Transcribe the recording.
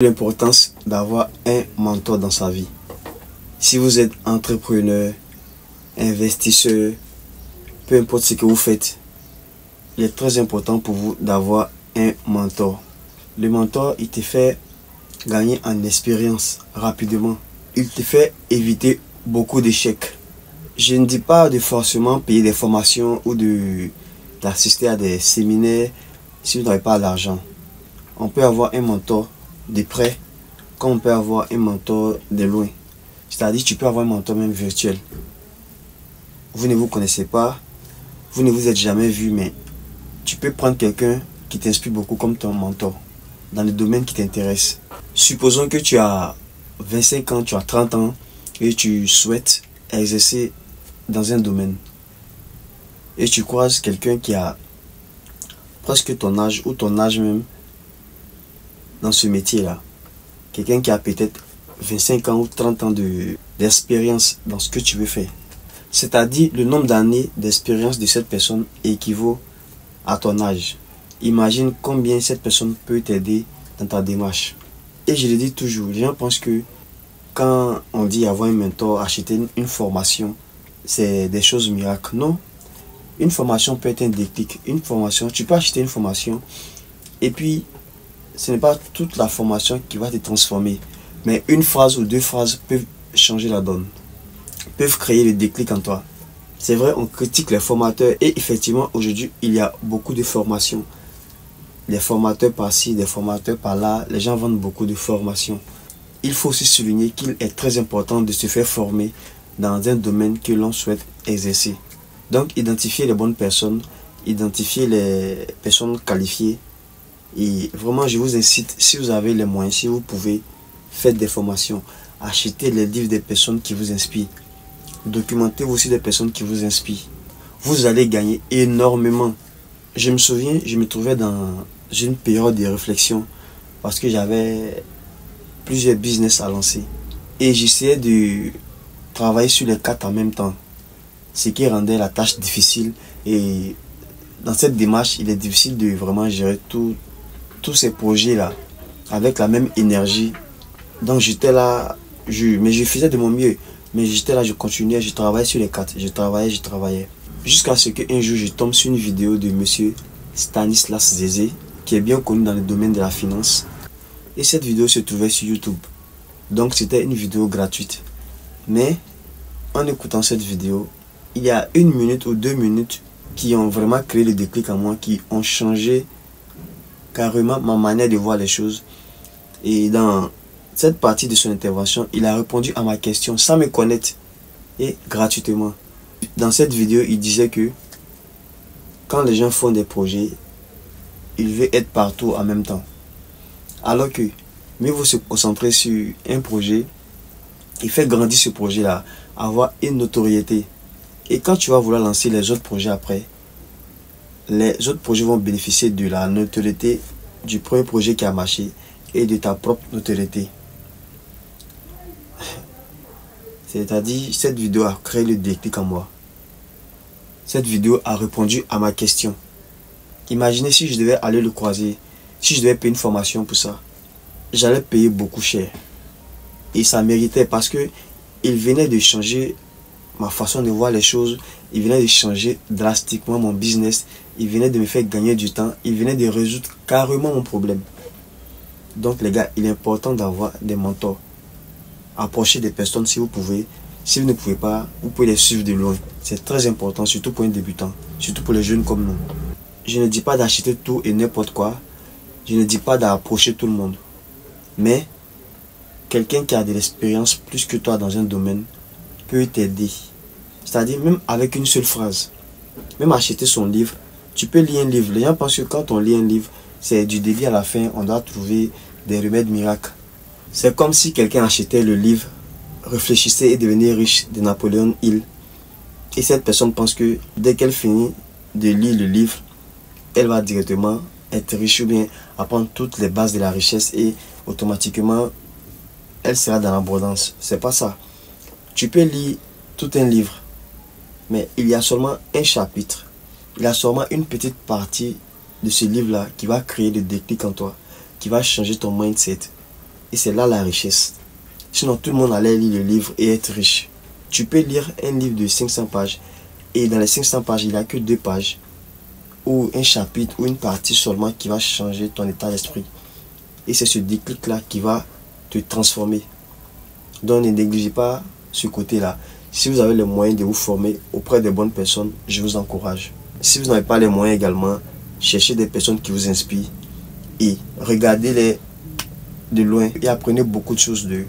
L'importance d'avoir un mentor dans sa vie. Si vous êtes entrepreneur, investisseur, peu importe ce que vous faites, il est très important pour vous d'avoir un mentor. Le mentor, il te fait gagner en expérience rapidement. Il te fait éviter beaucoup d'échecs. Je ne dis pas de forcément payer des formations ou d'assister à des séminaires si vous n'avez pas l'argent. On peut avoir un mentor de près, comme on peut avoir un mentor de loin. C'est-à-dire tu peux avoir un mentor même virtuel. Vous ne vous connaissez pas, vous ne vous êtes jamais vu, mais tu peux prendre quelqu'un qui t'inspire beaucoup comme ton mentor, dans le domaine qui t'intéresse. Supposons que tu as 25 ans, tu as 30 ans, et tu souhaites exercer dans un domaine. Et tu croises quelqu'un qui a presque ton âge, ou ton âge même, dans ce métier-là. Quelqu'un qui a peut-être 25 ans ou 30 ans d'expérience dans ce que tu veux faire. C'est-à-dire le nombre d'années d'expérience de cette personne équivaut à ton âge. Imagine combien cette personne peut t'aider dans ta démarche. Et je le dis toujours, les gens pensent que quand on dit avoir un mentor, acheter une formation, c'est des choses miracles. Non, une formation peut être un déclic. Une formation, tu peux acheter une formation et puis ce n'est pas toute la formation qui va te transformer, mais une phrase ou deux phrases peuvent changer la donne, peuvent créer le déclic en toi. C'est vrai, on critique les formateurs et effectivement aujourd'hui il y a beaucoup de formations. Des formateurs par-ci, des formateurs par-là, les gens vendent beaucoup de formations. Il faut aussi souligner qu'il est très important de se faire former dans un domaine que l'on souhaite exercer. Donc identifier les bonnes personnes, identifier les personnes qualifiées. Et vraiment, je vous incite, si vous avez les moyens, si vous pouvez, faites des formations. Achetez les livres des personnes qui vous inspirent. Documentez-vous aussi des personnes qui vous inspirent. Vous allez gagner énormément. Je me souviens, je me trouvais dans une période de réflexion parce que j'avais plusieurs business à lancer. Et j'essayais de travailler sur les quatre en même temps. Ce qui rendait la tâche difficile. Et dans cette démarche, il est difficile de vraiment gérer tous ces projets-là avec la même énergie. Donc j'étais là, mais je faisais de mon mieux. Mais j'étais là, je continuais, je travaillais sur les quatre. Je travaillais. Jusqu'à ce qu'un jour, je tombe sur une vidéo de monsieur Stanislas Zézé, qui est bien connu dans le domaine de la finance. Et cette vidéo se trouvait sur YouTube. Donc c'était une vidéo gratuite. Mais en écoutant cette vidéo, il y a 1 minute ou 2 minutes qui ont vraiment créé le déclic en moi, qui ont changé carrément ma manière de voir les choses. Et dans cette partie de son intervention, il a répondu à ma question sans me connaître et gratuitement. Dans cette vidéo, il disait que quand les gens font des projets, il veut être partout en même temps. Alors que mieux vaut se concentrer sur un projet et faire grandir ce projet-là, avoir une notoriété. Et quand tu vas vouloir lancer les autres projets après, les autres projets vont bénéficier de la notoriété du premier projet qui a marché et de ta propre notoriété. C'est-à-dire, cette vidéo a créé le déclic en moi. Cette vidéo a répondu à ma question. Imaginez si je devais aller le croiser, si je devais payer une formation pour ça, j'allais payer beaucoup cher. Et ça méritait parce que il venait de changer ma façon de voir les choses, il venait de changer drastiquement mon business, il venait de me faire gagner du temps, il venait de résoudre carrément mon problème. Donc les gars, il est important d'avoir des mentors. Approchez des personnes si vous pouvez. Si vous ne pouvez pas, vous pouvez les suivre de loin. C'est très important, surtout pour un débutant, surtout pour les jeunes comme nous. Je ne dis pas d'acheter tout et n'importe quoi. Je ne dis pas d'approcher tout le monde. Mais quelqu'un qui a de l'expérience plus que toi dans un domaine peut t'aider. C'est-à-dire même avec une seule phrase. Même acheter son livre. Tu peux lire un livre. Les gens pensent que quand on lit un livre, c'est du début à la fin, on doit trouver des remèdes miracles. C'est comme si quelqu'un achetait le livre, réfléchissait et devenait riche de Napoléon Hill. Et cette personne pense que dès qu'elle finit de lire le livre, elle va directement être riche ou bien apprendre toutes les bases de la richesse et automatiquement elle sera dans l'abondance. C'est pas ça. Tu peux lire tout un livre, mais il y a seulement un chapitre. Il y a seulement une petite partie de ce livre-là qui va créer le déclic en toi, qui va changer ton mindset. Et c'est là la richesse. Sinon, tout le monde allait lire le livre et être riche. Tu peux lire un livre de 500 pages et dans les 500 pages, il n'y a que 2 pages ou un chapitre ou une partie seulement qui va changer ton état d'esprit. Et c'est ce déclic-là qui va te transformer. Donc ne négligez pas ce côté-là. Si vous avez les moyens de vous former auprès des bonnes personnes, je vous encourage. Si vous n'avez pas les moyens également, cherchez des personnes qui vous inspirent et regardez-les de loin et apprenez beaucoup de choses d'eux.